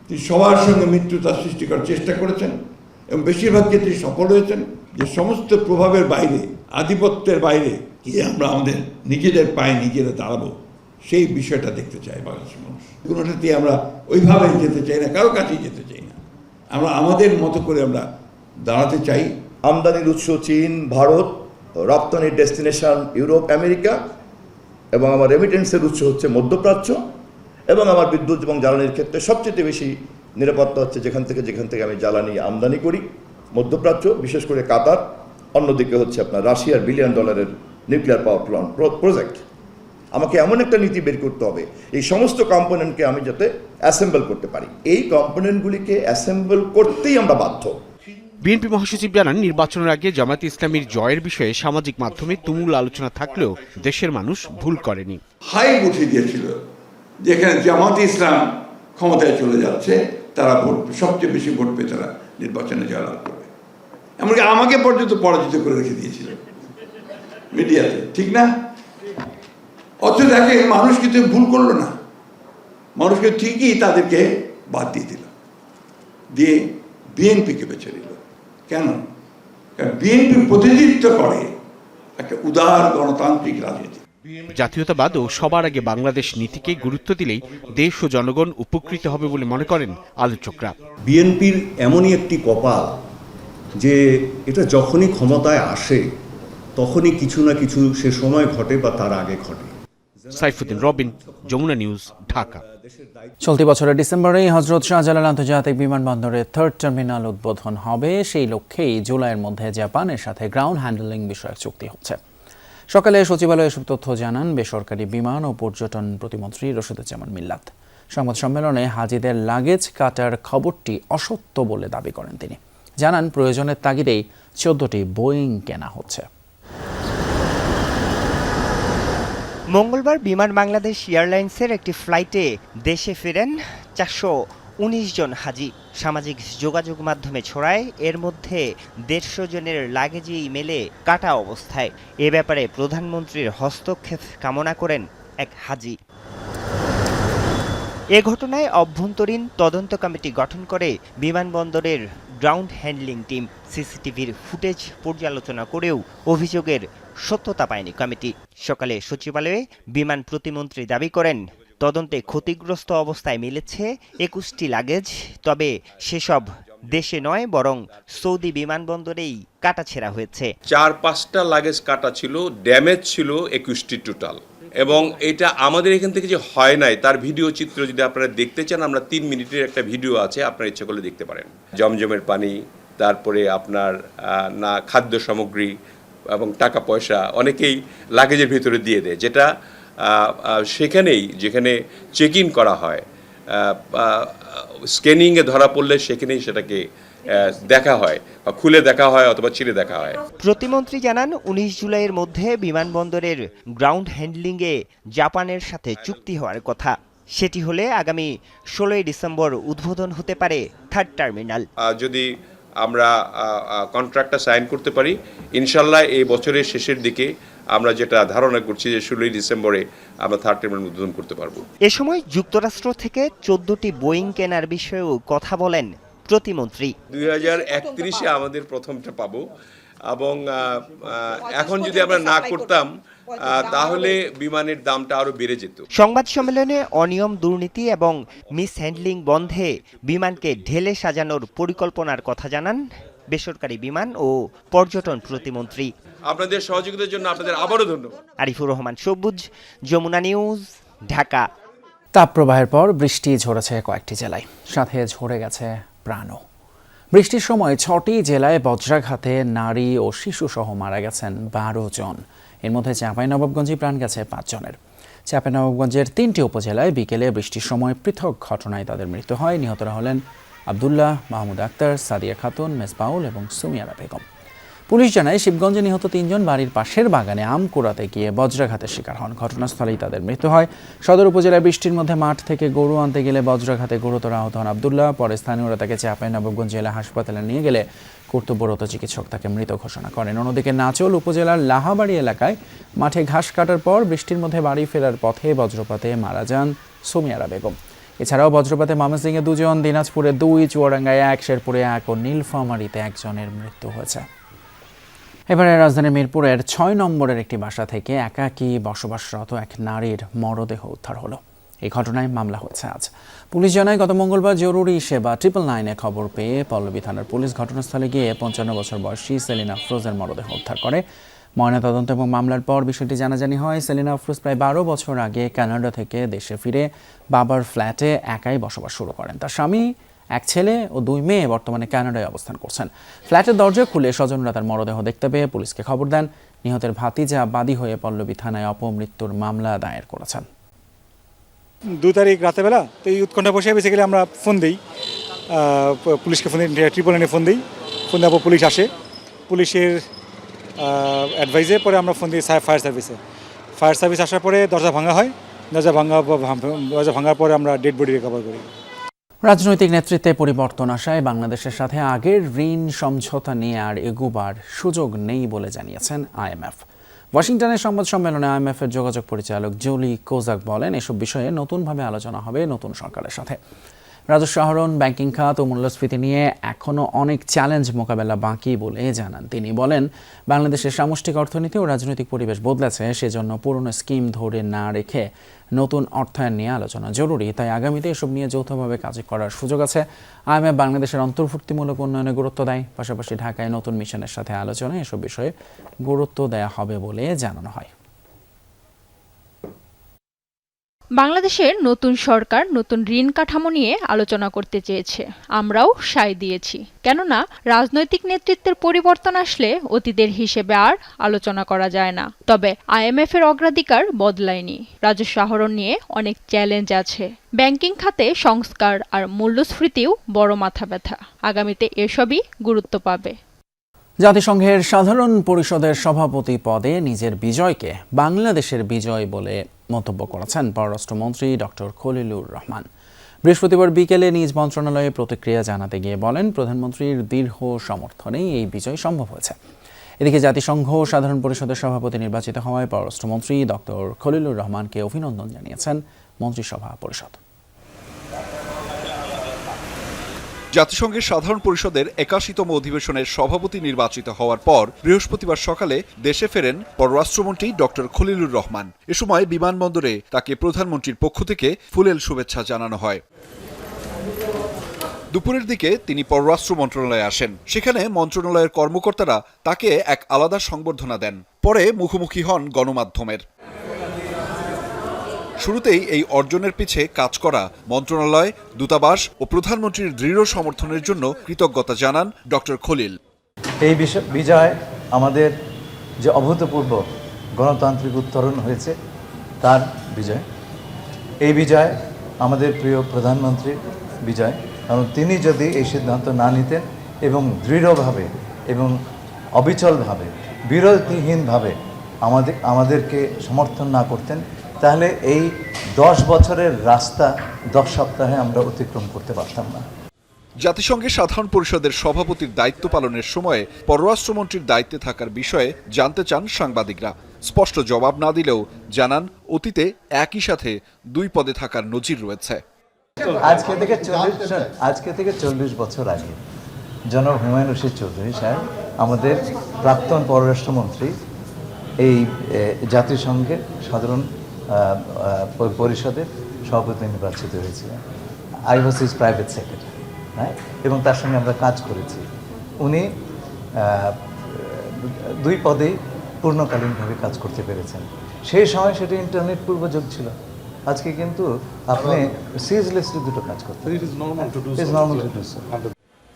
তিনি সবার সঙ্গে মিত্রতা সৃষ্টি করার চেষ্টা করেছেন এবং বেশিরভাগ ক্ষেত্রে সফল হয়েছেন। যে সমস্ত প্রভাবের বাইরে, আধিপত্যের বাইরে গিয়ে আমরা আমাদের নিজেদের পায়ে নিজেরা দাঁড়াবো, সেই বিষয়টা দেখতে চাই বাংলাদেশের মানুষ। কোনোটাতেই আমরা ওইভাবে যেতে চাই না, কারো কাছেই যেতে চাই না। আমরা আমাদের মতো করে আমরা দাঁড়াতে চাই। আমদানির উৎস চীন, ভারত, রপ্তানির ডেস্টিনেশন ইউরোপ, আমেরিকা, এবং আমার রেমিটেন্সের উৎস হচ্ছে মধ্যপ্রাচ্য, এবং আমার বিদ্যুৎ এবং জ্বালানির ক্ষেত্রে সবচেয়ে বেশি নিরাপত্তা হচ্ছে যেখান থেকে আমি জ্বালানি আমদানি করি, মধ্যপ্রাচ্য, বিশেষ করে কাতার। অন্যদিকে হচ্ছে আপনার রাশিয়ার $1 billion nuclear power plant project. আমাকে এমন একটা নীতি বের করতে হবে এই সমস্ত কম্পোনেন্টকে আমি যাতে অ্যাসেম্বল করতে পারি। এই কম্পোনেন্টগুলিকে অ্যাসেম্বল করতেই আমরা বাধ্য। বিএনপি মহাসচিব জানান, নির্বাচনের আগে জামায়াতে ইসলামীর জয়ের বিষয়ে সামাজিক মাধ্যমে তুমুল আলোচনা থাকলেও দেশের মানুষ ভুল করেনি। হাই উঠে দিয়েছিল যেখানে জামায়াতে ইসলাম ক্ষমতায় চলে যাচ্ছে, তারা সবচেয়ে বেশি ভোট পেয়ে তারা নির্বাচনে জয়লাভ করবে। এমনকি আমাকে পর্যন্ত পরাজিত করে রেখে দিয়েছিল মিডিয়াতে, ঠিক না? অথচ দেখে মানুষ কিন্তু ভুল করলো না, মানুষকে ঠিকই তাদেরকে বাদ দিয়ে দিল, দিয়ে বিএনপিকে বেছে নিল। কেন? কারণ বিএনপি প্রতিনিধিত্ব করে একটা উদার গণতান্ত্রিক রাজনীতি। জাতীয়তাবাদ ও সবার আগে বাংলাদেশ নীতিকে গুরুত্ব দিলেই দেশ ও জনগণ উপকৃত হবে বলে মনে করেন আলোচকরা। বিএনপির এমনই একটি কপাল যে এটা যখনই ক্ষমতায় আসে তখনই কিছু না কিছু সে সময় ঘটে বা তার আগে ঘটে। সাইফুদ্দিন রবিন, যমুনা নিউজ, ঢাকা। চলতি বছরের ডিসেম্বরেই হজরত শাহজালাল আন্তর্জাতিক বিমানবন্দরের 3rd টার্মিনাল উদ্বোধন হবে। সেই লক্ষ্যেই জুলাইয়ের মধ্যে জাপানের সাথে গ্রাউন্ড হ্যান্ডলিং বিষয়ক চুক্তি হচ্ছে। সকালে সচিবালয়ে এসব তথ্য জানান বেসরকারি বিমান ও পর্যটন প্রতিমন্ত্রী রশিদুজ্জামান মিল্লাত। সংবাদ সম্মেলনে হাজিদের লাগেজ কাটার খবরটি অসত্য বলে দাবি করেন তিনি। জানান, প্রয়োজনের তাগিদেই 14টি বোয়িং কেনা হচ্ছে। মঙ্গলবার বিমান বাংলাদেশ এয়ারলাইন্সের একটি ফ্লাইটে দেশে ফেরেন 419 জন হাজি। সামাজিক যোগাযোগ মাধ্যমে ছড়ায় এর মধ্যে 150 জনের লাগেজই মেলে কাটা অবস্থায়। এ ব্যাপারে প্রধানমন্ত্রীর হস্তক্ষেপ কামনা করেন এক হাজি। এ ঘটনায় অভ্যন্তরীণ তদন্ত কমিটি গঠন করে বিমানবন্দরের গ্রাউন্ড হ্যান্ডলিং টিম। সিসিটিভির ফুটেজ পর্যালোচনা করেও অভিযোগের সত্যতা পায়নি কমিটি। সকালে সচিবালয়ে বিমান প্রতিমন্ত্রী দাবি করেন, তদন্তে ক্ষতিগ্রস্ত অবস্থায় মিলেছে 21টি লাগেজ, তবে সেসব দেশে নয় বরং সৌদি বিমানবন্দরেই কাটাছেঁড়া হয়েছে। 4-5টা লাগেজ কাটা ছিল, ড্যামেজ ছিল 21টি টোটাল। এবং এটা আমাদের এখান থেকে যে হয় নাই তার ভিডিও চিত্র যদি আপনারা দেখতে চান, আমরা 3 মিনিটের একটা ভিডিও আছে, আপনারা ইচ্ছা করলে দেখতে পারেন। জমজমের পানি, তারপরে আপনার না খাদ্য সামগ্রী এবং টাকা পয়সা অনেকেই লাগেজের ভিতরে দিয়ে দেয়, যেটা সেখানেই যেখানে চেক ইন করা হয় স্ক্যানিংয়ে ধরা পড়লে সেখানেই সেটাকে দেখা হয়, খুলে দেখা হয় অথবা ছিঁড়ে দেখা হয়। প্রতিমন্ত্রী জানান, 19 জুলাইয়ের মধ্যে বিমানবন্দরের গ্রাউন্ড হ্যান্ডলিংয়ে জাপানের সাথে চুক্তি হওয়ার কথা। সেটি হলে আগামী 16 ডিসেম্বর উদ্বোধন হতে পারে 3rd টার্মিনাল। যদি আমরা কন্ট্রাক্টটা সাইন করতে পারি, ইনশাল্লাহ এই বছরের শেষের দিকে আমরা যেটা ধারণা করছি যে 16 ডিসেম্বরে আমরা 3rd টার্মিনাল উদ্বোধন করতে পারবো। এ সময় যুক্তরাষ্ট্র থেকে 14টি বোয়িং কেনার বিষয়েও কথা বলেন প্রতিমন্ত্রী। 2031-এ আমাদের প্রথমটা পাবো, এবং এখন যদি আমরা না করতাম তাহলে বিমানের দামটা আরো বেড়ে যেত। সংবাদ সম্মেলনে অনিয়ম, দুর্নীতি এবং মিসহ্যান্ডলিং বন্ধে বিমানকে ঢেলে সাজানোর পরিকল্পনার কথা জানান বেসরকারি বিমান ও পর্যটন প্রতিমন্ত্রী। আপনাদের সহযোগিতার জন্য আপনাদের আবারও ধন্যবাদ। আরিফুর রহমান সবুজ, যমুনা নিউজ, ঢাকা। তাপপ্রবাহের পর বৃষ্টি ঝরেছে কয়েকটি জেলায়, সাথে ঝরে গেছে প্রাণও। বৃষ্টির সময় 6টি জেলায় বজ্রাঘাতে নারী ও শিশু সহ মারা গেছেন 12 জন। এর মধ্যে চাঁপাইনবাবগঞ্জে প্রাণ গেছে 5 জনের। চাঁপাইনবাবগঞ্জের 3টি উপজেলায় বিকেলে বৃষ্টির সময় পৃথক ঘটনায় তাদের মৃত্যু হয়। নিহতরা হলেন আবদুল্লাহ, মাহমুদ আক্তার, সাদিয়া খাতুন, মেজবাউল এবং সুমিয়ারা বেগম। পুলিশ জানায় শিবগঞ্জে নিহত 3 জন বাড়ির পাশের বাগানে আম কুড়াতে গিয়ে বজ্রাঘাতের শিকার হন। ঘটনাস্থলেই তাদের মৃত্যু হয়। সদর উপজেলায় বৃষ্টির মধ্যে মাঠ থেকে গরু আনতে গেলে বজ্রাঘাতে গুরুতর আহত হন আবদুল্লাহ। পরে স্থানীয়রা তাকে চাঁপাইনবাবগঞ্জ জেলা হাসপাতালে নিয়ে গেলে কর্তব্যরত চিকিৎসক তাকে মৃত ঘোষণা করেন। অন্যদিকে নাচল উপজেলার লাহাবাড়ি এলাকায় মাঠে ঘাস কাটার পর বৃষ্টির মধ্যে বাড়ি ফেরার পথে বজ্রপাতে মারা যান সুমিয়ারা বেগম। এছাড়াও বজ্রপাতে ময়মনসিংহে 2 জন, দিনাজপুরে 2, চুয়াডাঙ্গায় 1, শেরপুরে 1 ও নীলফামারীতে 1 জনের মৃত্যু হয়েছে। এবারে রাজধানী মিরপুরের 6 নম্বরের একটি বাসা থেকে একাকী বসবাসরত এক নারীর মরদেহ উদ্ধার হলো। এই ঘটনায় মামলা হয়েছে আজ। পুলিশ জানায় গত মঙ্গলবার জরুরি সেবা 999-এ খবর পেয়ে পল্লবী থানার পুলিশ ঘটনাস্থলে গিয়ে 55 বছর বয়সী সেলিনা আফরোজের মরদেহ উদ্ধার করে। ময়নাতদন্ত এবং মামলার পর বিষয়টি জানাজানি হয়। সেলিনা আফরোজ প্রায় 12 বছর আগে কানাডা থেকে দেশে ফিরে বাবার ফ্ল্যাটে একাই বসবাস শুরু করেন। তার স্বামী, 1 ছেলে ও 2 মেয়ে বর্তমানে কানাডায় অবস্থান করছেন। ফ্ল্যাটের দরজা খুলে স্বজনরা তার মরদেহ দেখতে পেয়ে পুলিশকে খবর দেন। নিহতের ভাতিজা বাদী হয়ে পল্লবী থানায় অপমৃত্যুর মামলা দায়ের করেছেন। 2 তারিখ রাতেবেলা তো এই উৎকণ্ঠা বসে বেসিক্যালি আমরা ফোন দিই, পুলিশকে ফোন দিই, 999 ফোন দিই। ফোন দেওয়ার পর পুলিশ আসে। পুলিশের অ্যাডভাইসে পরে আমরা ফোন দিই ফায়ার সার্ভিসে। ফায়ার সার্ভিস আসার পরে দরজা ভাঙা হয়। দরজা ভাঙার পরে আমরা ডেড বডি রিকভার করি। রাজনৈতিক নেতৃত্বে পরিবর্তন আসায় বাংলাদেশের সাথে আগের ঋণ সমঝোতা নিয়ে আর এগোবার সুযোগ নেই বলে জানিয়েছেন IMF। ওয়াশিংটনের সংবাদ সম্মেলনে IMF-এর যোগাযোগ পরিচালক জুলি কোজাক বলেন, এসব বিষয়ে নতুনভাবে আলোচনা হবে নতুন সরকারের সাথে। রাজস্ব আহরণ, ব্যাংকিং খাত ও মূল্যস্ফীতি নিয়ে এখনও অনেক চ্যালেঞ্জ মোকাবেলা বাকি বলে জানান তিনি। বলেন, বাংলাদেশের সামষ্টিক অর্থনীতি ও রাজনৈতিক পরিবেশ বদলেছে, সেজন্য পুরনো স্কিম ধরে না রেখে নতুন অর্থায়ন নিয়ে আলোচনা জরুরি। তাই আগামীতে এসব নিয়ে যৌথভাবে কাজ করার সুযোগ আছে। IMF বাংলাদেশের অন্তর্ভুক্তিমূলক উন্নয়নে গুরুত্ব দেয়। পাশাপাশি ঢাকায় নতুন মিশনের সাথে আলোচনায় এসব বিষয়ে গুরুত্ব দেওয়া হবে বলে জানানো হয়। বাংলাদেশের নতুন সরকার নতুন ঋণ কাঠামো নিয়ে আলোচনা করতে চেয়েছে। আমরাও সায় দিয়েছি, কেননা রাজনৈতিক নেতৃত্বের পরিবর্তন আসলে অতীতের হিসেবে আর আলোচনা করা যায় না। তবে IMF-এর অগ্রাধিকার বদলায়নি। রাজস্ব আহরণ নিয়ে অনেক চ্যালেঞ্জ আছে। ব্যাংকিং খাতে সংস্কার আর মূল্যস্ফীতিও বড় মাথা ব্যথা। আগামীতে এসবই গুরুত্ব পাবে। জাতিসংঘের সাধারণ পরিষদের সভাপতি পদে নিজের বিজয়কে বাংলাদেশের বিজয় বলে মন্তব্য করেছেন পররাষ্ট্রমন্ত্রী ডক্টর খলিলুর রহমান। বৃহস্পতিবার বিকেলে নিজ মন্ত্রণালয়ে প্রতিক্রিয়া জানাতে গিয়ে বলেন, প্রধানমন্ত্রীর দৃঢ় সমর্থনেই এই বিজয় সম্ভব হয়েছে। এদিকে জাতিসংঘ সাধারণ পরিষদের সভাপতি নির্বাচিত হওয়ায় পররাষ্ট্রমন্ত্রী ডক্টর খলিলুর রহমানকে অভিনন্দন জানিয়েছেন মন্ত্রিসভা পরিষদ। জাতিসংঘের সাধারণ পরিষদের 81তম অধিবেশনের সভাপতি নির্বাচিত হওয়ার পর বৃহস্পতিবার সকালে দেশে ফেরেন পররাষ্ট্রমন্ত্রী ডক্টর খলিলুর রহমান। এ সময় বিমানবন্দরে তাকে প্রধানমন্ত্রীর পক্ষ থেকে ফুলেল শুভেচ্ছা জানানো হয়। দুপুরের দিকে তিনি পররাষ্ট্র মন্ত্রণালয়ে আসেন। সেখানে মন্ত্রণালয়ের কর্মকর্তারা তাকে এক আলাদা সংবর্ধনা দেন। পরে মুখোমুখি হন গণমাধ্যমের। শুরুতেই এই অর্জনের পিছে কাজ করা মন্ত্রণালয়, দূতাবাস ও প্রধানমন্ত্রীর দৃঢ় সমর্থনের জন্য কৃতজ্ঞতা জানান ডক্টর খলিল। এই বিজয় আমাদের যে অভূতপূর্ব গণতান্ত্রিক উত্তরণ হয়েছে তার বিজয়। এই বিজয় আমাদের প্রিয় প্রধানমন্ত্রীর বিজয়, কারণ তিনি যদি এই সিদ্ধান্ত না নিতেন এবং দৃঢ়ভাবে এবং অবিচলভাবে বিরতিহীনভাবে আমাদেরকে সমর্থন না করতেন, তাহলে এই 10 বছরের রাস্তা 10 সপ্তাহে আমরা অতিক্রম করতে পারতাম না। জাতিসংঘের সাধারণ পরিষদের সভাপতির দায়িত্ব পালনের সময় পররাষ্ট্রমন্ত্রীর দায়িত্বে থাকার বিষয়ে জানতে চান সাংবাদিকরা। স্পষ্ট জবাব না দিলেও জানান, অতীতে একই সাথে 2 পদে থাকার নজির রয়েছে। আজকে থেকে 40 বছর আগে জনাব হুমায়ুন রশিদ চৌধুরী সাহেব আমাদের প্রাক্তন পররাষ্ট্রমন্ত্রী এই জাতিসংঘের সাধারণ পরিষদের সভাপতি নির্বাচিত হয়েছিলেন। I was his private secretary, হ্যাঁ, এবং তার সঙ্গে আমরা কাজ করেছি। উনি 2 পদেই পূর্ণকালীনভাবে কাজ করতে পেরেছেন। সেই সময় সেটা ইন্টারনেট পূর্ব যুগ ছিল। আজকে কিন্তু আপনি সিরিয়াসলি দুটো কাজ করতে পারেন।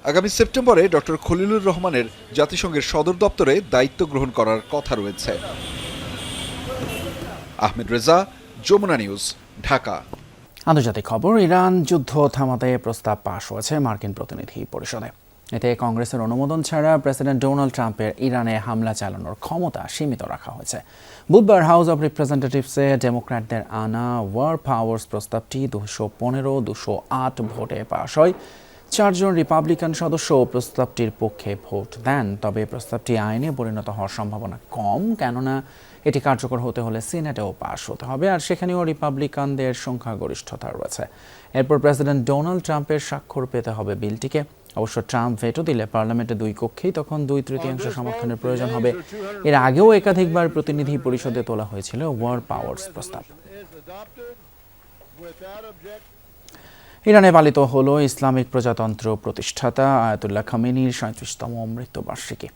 আগামী সেপ্টেম্বরে ডক্টর খলিলুর রহমানের জাতিসংঘের সদর দপ্তরে দায়িত্ব গ্রহণ করার কথা রয়েছে। আহমেদ রেজা, যমুনা নিউজ, ঢাকা। আন্তর্জাতিক খবর, ইরান যুদ্ধ থামাতে প্রস্তাব পাশ হয়েছে মার্কিন প্রতিনিধি পরিষদে। এতে কংগ্রেসের অনুমোদন ছাড়া প্রেসিডেন্ট ডোনাল্ড ট্রাম্পের ইরানে হামলা চালানোর ক্ষমতা সীমিত রাখা হয়েছে। বুধবার হাউস অব রিপ্রেজেন্টেটিভসে ডেমোক্র্যাটদের আনা ওয়ার পাওয়ার্স প্রস্তাবটি 215-208 ভোটে পাশ হয়। 4 জন রিপাবলিকান সদস্য প্রস্তাবটির পক্ষে ভোট দেন, তবে প্রস্তাবটি আইনে পরিণত হওয়ার সম্ভাবনা কম, কেননা এটি কার্যকর হতে হলে সিনেটেও পাশ হতে হবে, আর সেখানেও রিপাবলিকানদের সংখ্যাগরিষ্ঠতা রয়েছে। এরপর প্রেসিডেন্ট ডোনাল্ড ট্রাম্পের স্বাক্ষর পেতে হবে বিলটিকে। অবশ্য ট্রাম্প ভেটো দিলে পার্লামেন্টে 2 কক্ষেই তখন 2/3 সমর্থনের প্রয়োজন হবে। এর আগেও একাধিকবার প্রতিনিধি পরিষদে তোলা হয়েছিল ওয়ার পাওয়ার্স প্রস্তাব। ইরানে পালিত হলো ইসলামিক প্রজাতন্ত্র প্রতিষ্ঠাতা আয়াতুল্লাহ খামেনির 37তম মৃত্যুবার্ষিকী।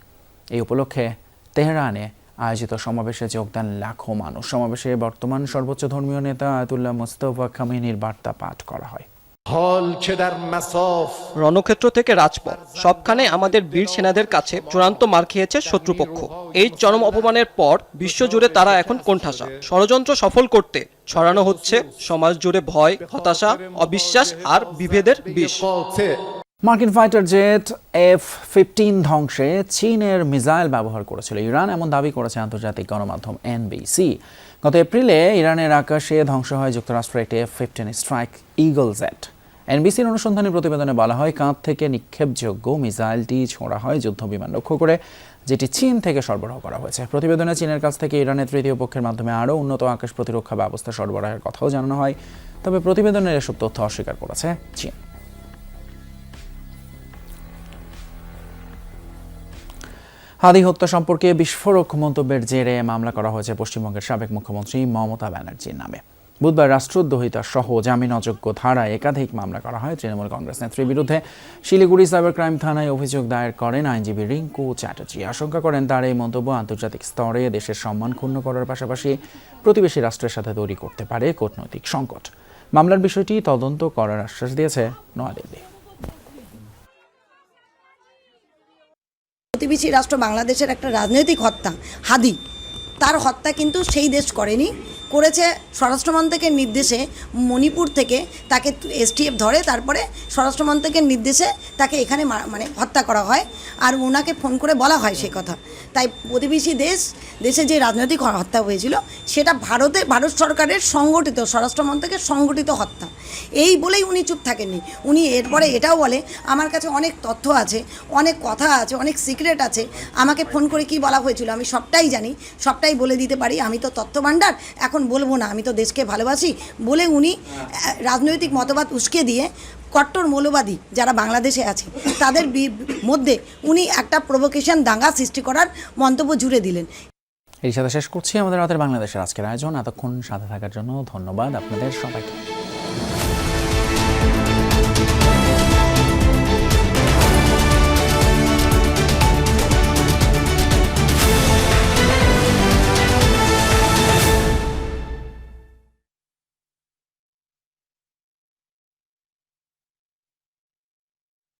এই উপলক্ষে তেহরানে আয়োজিত সমাবেশে যোগ দেন লাখো মানুষ। সমাবেশে বর্তমান সর্বোচ্চ ধর্মীয় নেতা আয়াতুল্লাহ মুস্তাফা খামেনির বার্তা পাঠ করা হয়। রণক্ষেত্র থেকে রাজপথ, সবখানে আমাদের বীর সেনাদের কাছে চূড়ান্ত মার খেয়েছে শত্রুপক্ষ। এই চরম অপমানের পর বিশ্বজুড়ে তারা এখন কোণঠাসা। ষড়যন্ত্র সফল করতে ছড়ানো হচ্ছে সমাজ জুড়ে ভয়, হতাশা, অবিশ্বাস আর বিভেদের বিষ। মার্কিন ফাইটার জেট F-15 ধ্বংসে চীনের মিসাইল ব্যবহার করেছিল ইরান, এমন দাবি করেছে আন্তর্জাতিক গণমাধ্যম NBC। গত এপ্রিলে ইরানের আকাশে ধ্বংস হয় যুক্তরাষ্ট্রের একটি F-15 স্ট্রাইক ঈগল জেট। NBCর অনুসন্ধানী প্রতিবেদনে বলা হয়, কাঁধ থেকে নিক্ষেপযোগ্য মিসাইলটি ছোড়া হয় যুদ্ধ বিমান লক্ষ্য করে, যেটি চীন থেকে সরবরাহ করা হয়েছে। প্রতিবেদনে চীনের কাছ থেকে ইরানের তৃতীয় পক্ষের মাধ্যমে আরও উন্নত আকাশ প্রতিরক্ষা ব্যবস্থা সরবরাহের কথাও জানানো হয়, তবে প্রতিবেদনের এসব তথ্য অস্বীকার করেছে চীন। হাদি হত্যা সম্পর্কে বিস্ফোরক মন্তব্যের জেরে মামলা করা হয়েছে পশ্চিমবঙ্গের সাবেক মুখ্যমন্ত্রী মমতা ব্যানার্জির নামে। বুধবার রাষ্ট্রদ্রোহিতা সহ জামিন অযোগ্য ধারায় একাধিক মামলা করা হয় তৃণমূল কংগ্রেস নেত্রীর বিরুদ্ধে। শিলিগুড়ি সাইবার ক্রাইম থানায় অভিযোগ দায়ের করেন আইনজীবী রিঙ্কু চ্যাটার্জি। আশঙ্কা করেন তার এই মন্তব্য আন্তর্জাতিক স্তরে দেশের সম্মান ক্ষুণ্ণ করার পাশাপাশি প্রতিবেশী রাষ্ট্রের সাথে তৈরি করতে পারে কূটনৈতিক সংকট। মামলার বিষয়টি তদন্ত করার আশ্বাস দিয়েছে নয়াদিল্লি। প্রতিবেশী রাষ্ট্র বাংলাদেশের একটা রাজনৈতিক হত্যা হাদি, তার হত্যা কিন্তু সেই দেশ করেনি, করেছে স্বরাষ্ট্রমন্ত্রকের নির্দেশে। মণিপুর থেকে তাকে STF ধরে, তারপরে স্বরাষ্ট্রমন্ত্রকের নির্দেশে তাকে এখানে হত্যা করা হয়, আর ওনাকে ফোন করে বলা হয় সে কথা। তাই প্রতিবেশী দেশে যে রাজনৈতিক হত্যা হয়েছিল সেটা ভারত সরকারের সংগঠিত, স্বরাষ্ট্রমন্ত্রকের সংগঠিত হত্যা। এই বলেই উনি চুপ থাকেননি। উনি এরপরে এটাও বলে, আমার কাছে অনেক তথ্য আছে, অনেক কথা আছে, অনেক সিক্রেট আছে, আমাকে ফোন করে কি বলা হয়েছিল আমি সবটাই জানি, সবটাই বলে দিতে পারি, আমি তো তথ্য ভাণ্ডার, এখন বলবো না, আমি তো দেশকে ভালোবাসি বলে উনি রাজনৈতিক মতবাদ উস্কে দিয়ে কট্টর মৌলবাদী যারা বাংলাদেশে আছে তাদের মধ্যে উনি একটা প্রভোকেশন, দাঙ্গা সৃষ্টি করার মন্তব্য জুড়ে দিলেন। এই সাথে শেষ করছি আমাদের রাতের বাংলাদেশের আজকের আয়োজন। এতক্ষণ সাথে থাকার জন্য ধন্যবাদ আপনাদের সবাইকে।